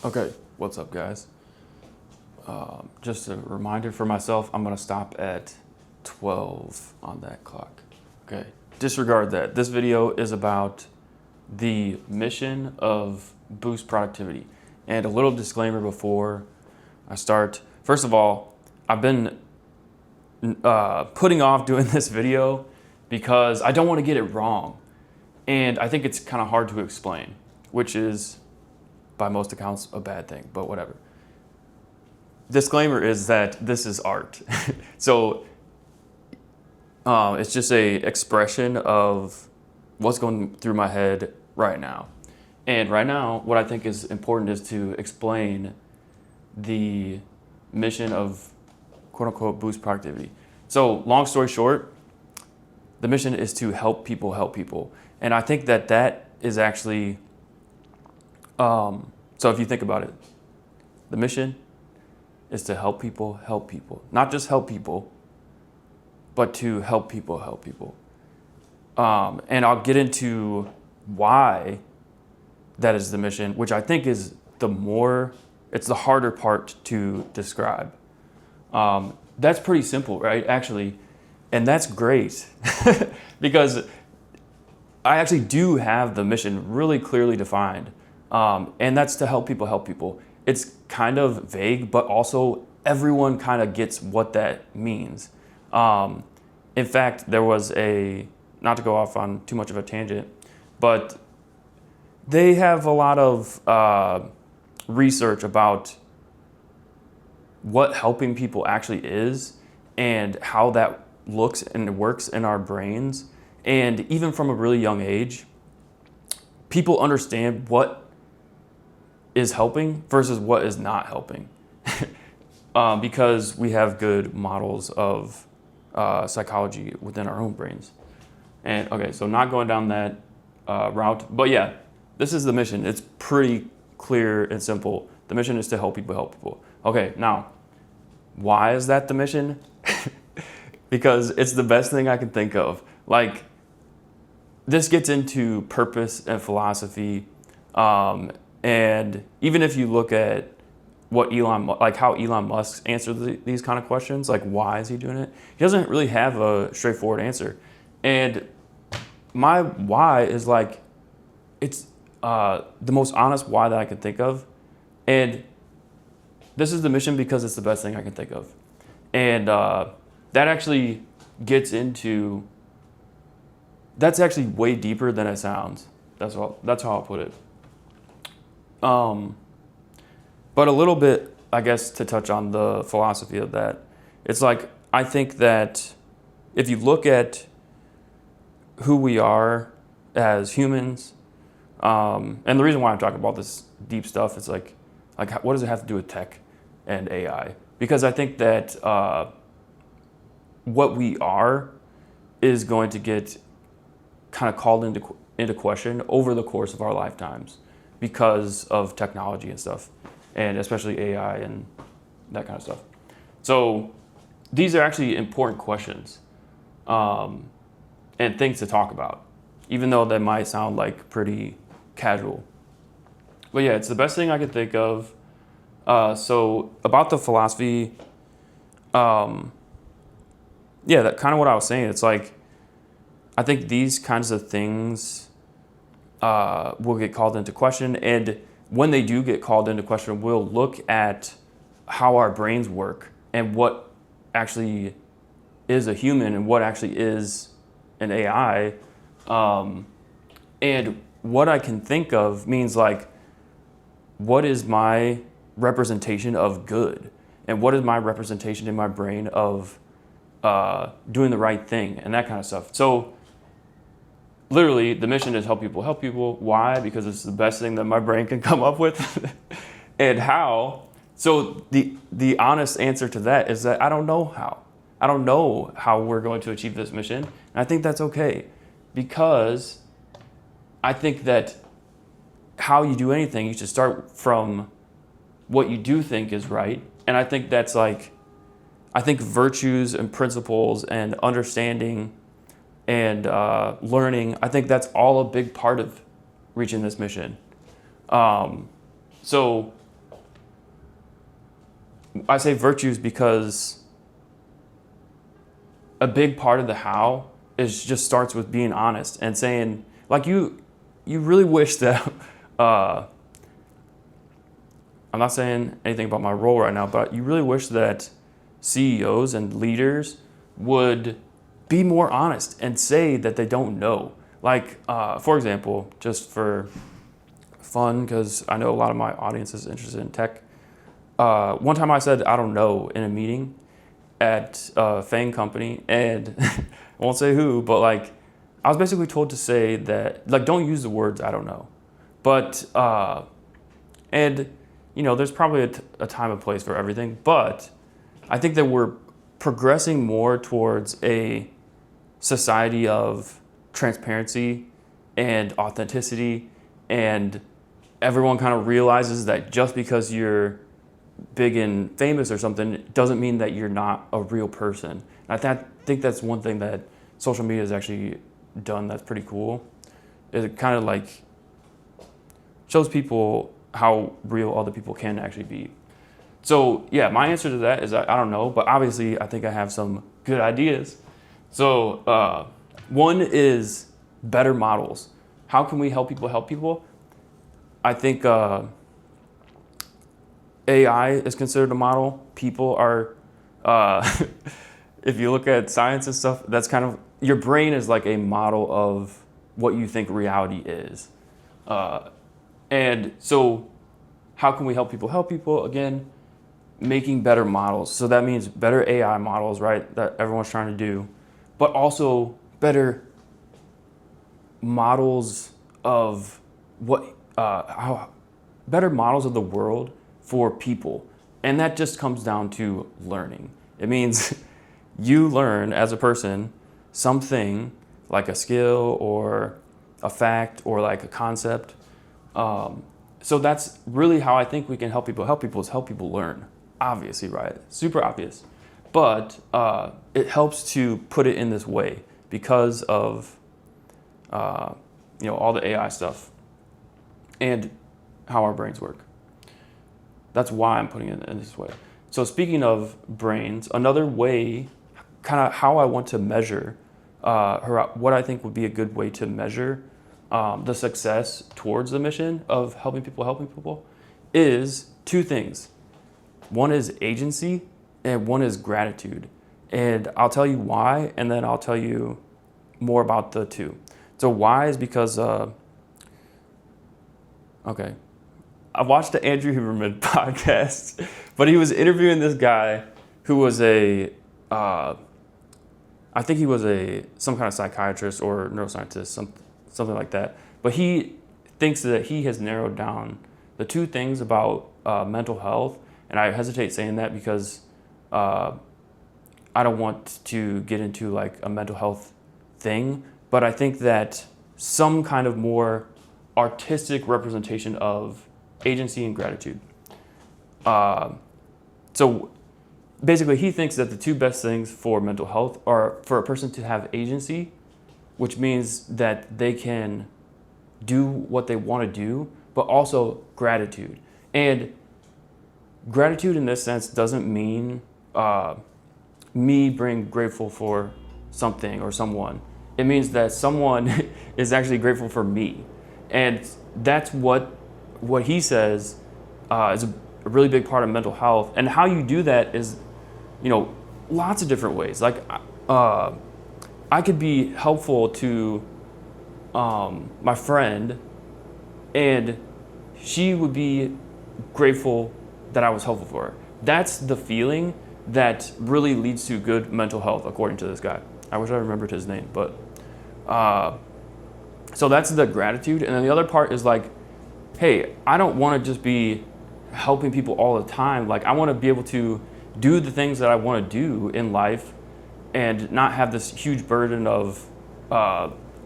Okay, what's up, guys? Just a reminder for myself, I'm gonna stop at 12 on that clock. Okay, disregard that. This video is about the mission of Boost Productivity. And a little disclaimer before I start. First of all, I've been putting off doing this video because I don't want to get it wrong. And I think it's kind of hard to explain, which is, by most accounts, a bad thing, but whatever. Disclaimer is that this is art. So it's just a expression of what's going through my head right now. And right now, what I think is important is to explain the mission of quote unquote Boost Productivity. So long story short, the mission is to help people help people. And I think that that is actually, so if you think about it, the mission is to help people help people. Not just help people, but to help people help people. And I'll get into why that is the mission, which I think is it's the harder part to describe. That's pretty simple, right? Actually, and that's great because I actually do have the mission really clearly defined. And that's to help people help people. It's kind of vague, but also everyone kind of gets what that means. In fact, there was not to go off on too much of a tangent, but they have a lot of research about what helping people actually is and how that looks and works in our brains. And even from a really young age, people understand what is helping versus what is not helping. Because we have good models of psychology within our own brains. And okay, so not going down that route, but yeah, this is the mission. It's pretty clear and simple. The mission is to help people help people. Okay, now, why is that the mission? Because it's the best thing I can think of. Like, this gets into purpose and philosophy. And even if you look at what how Elon Musk answered these kind of questions, like why is he doing it? He doesn't really have a straightforward answer. And my why is like, it's the most honest why that I can think of. And this is the mission because it's the best thing I can think of. And that actually gets into, that's actually way deeper than it sounds. That's how I'll put it. But a little bit, I guess, to touch on the philosophy of that, it's like, I think that if you look at who we are as humans, and the reason why I'm talking about this deep stuff is like what does it have to do with tech and AI? Because I think that what we are is going to get kind of called into question over the course of our lifetimes because of technology and stuff, and especially AI and that kind of stuff. So these are actually important questions and things to talk about, even though they might sound like pretty casual. But yeah, it's the best thing I could think of. So about the philosophy, that kind of what I was saying. It's like, I think these kinds of things will get called into question. And when they do get called into question, we'll look at how our brains work and what actually is a human and what actually is an AI. And what I can think of means like, what is my representation of good? And what is my representation in my brain of doing the right thing and that kind of stuff. So literally, the mission is help people help people. Why? Because it's the best thing that my brain can come up with. And how? So the honest answer to that is that I don't know how. I don't know how we're going to achieve this mission. And I think that's okay, because I think that how you do anything, you should start from what you do think is right. And I think that's like, I think virtues and principles and understanding and learning, I think that's all a big part of reaching this mission. So I say virtues because a big part of the how is just starts with being honest and saying, like, you really wish that I'm not saying anything about my role right now, but you really wish that CEOs and leaders would be more honest and say that they don't know. Like, for example, just for fun, because I know a lot of my audience is interested in tech. One time I said, I don't know, in a meeting at a FANG company, and I won't say who, but like, I was basically told to say that, like, don't use the words I don't know. But, and, you know, there's probably a time and place for everything, but I think that we're progressing more towards a society of transparency and authenticity, and everyone kind of realizes that just because you're big and famous or something doesn't mean that you're not a real person. And I think that's one thing that social media has actually done that's pretty cool. It kind of like shows people how real other people can actually be. So yeah, my answer to that is I don't know, but obviously I think I have some good ideas. So one is better models. How can we help people help people? I think AI is considered a model. People are, if you look at science and stuff, that's kind of, your brain is like a model of what you think reality is. And so how can we help people help people? Again, making better models. So that means better AI models, right, that everyone's trying to do, but also better models of better models of the world for people. And that just comes down to learning. It means you learn as a person something like a skill or a fact or like a concept. So that's really how I think we can help people. Help people is help people learn. Obviously, right? Super obvious. But it helps to put it in this way because of all the AI stuff and how our brains work. That's why I'm putting it in this way. So speaking of brains, another way, kind of how I want to measure, what I think would be a good way to measure the success towards the mission of helping people, is two things. One is agency and one is gratitude. And I'll tell you why, and then I'll tell you more about the two. So why is because, I watched the Andrew Huberman podcast, but he was interviewing this guy who was I think he was some kind of psychiatrist or neuroscientist, something like that. But he thinks that he has narrowed down the two things about mental health, and I hesitate saying that because I don't want to get into like a mental health thing, but I think that some kind of more artistic representation of agency and gratitude. So basically he thinks that the two best things for mental health are for a person to have agency, which means that they can do what they want to do, but also gratitude. And gratitude in this sense doesn't mean me being grateful for something or someone. It means that someone is actually grateful for me. And that's what he says is a really big part of mental health. And how you do that is, lots of different ways. Like I could be helpful to my friend, and she would be grateful that I was helpful for her. That's the feeling that really leads to good mental health, according to this guy. I wish I remembered his name, but so that's the gratitude. And then the other part is like, hey, I don't want to just be helping people all the time. Like, I want to be able to do the things that I want to do in life and not have this huge burden of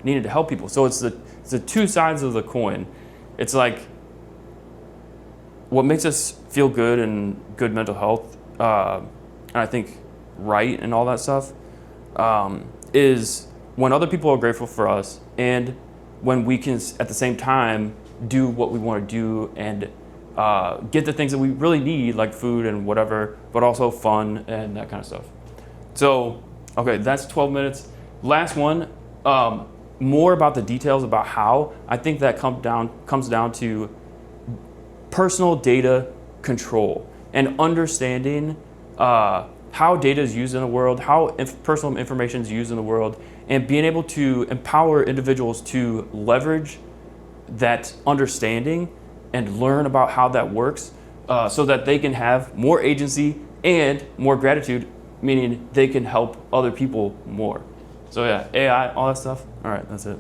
needing to help people. So it's the two sides of the coin. It's like what makes us feel good and good mental health, and I think right and all that stuff, is when other people are grateful for us and when we can at the same time do what we want to do and get the things that we really need, like food and whatever, but also fun and that kind of stuff. So, okay, that's 12 minutes. Last one, more about the details about how. I think that comes down to personal data control and understanding how data is used in the world, how personal information is used in the world, and being able to empower individuals to leverage that understanding and learn about how that works so that they can have more agency and more gratitude, meaning they can help other people more. So yeah, AI, all that stuff. All right, that's it.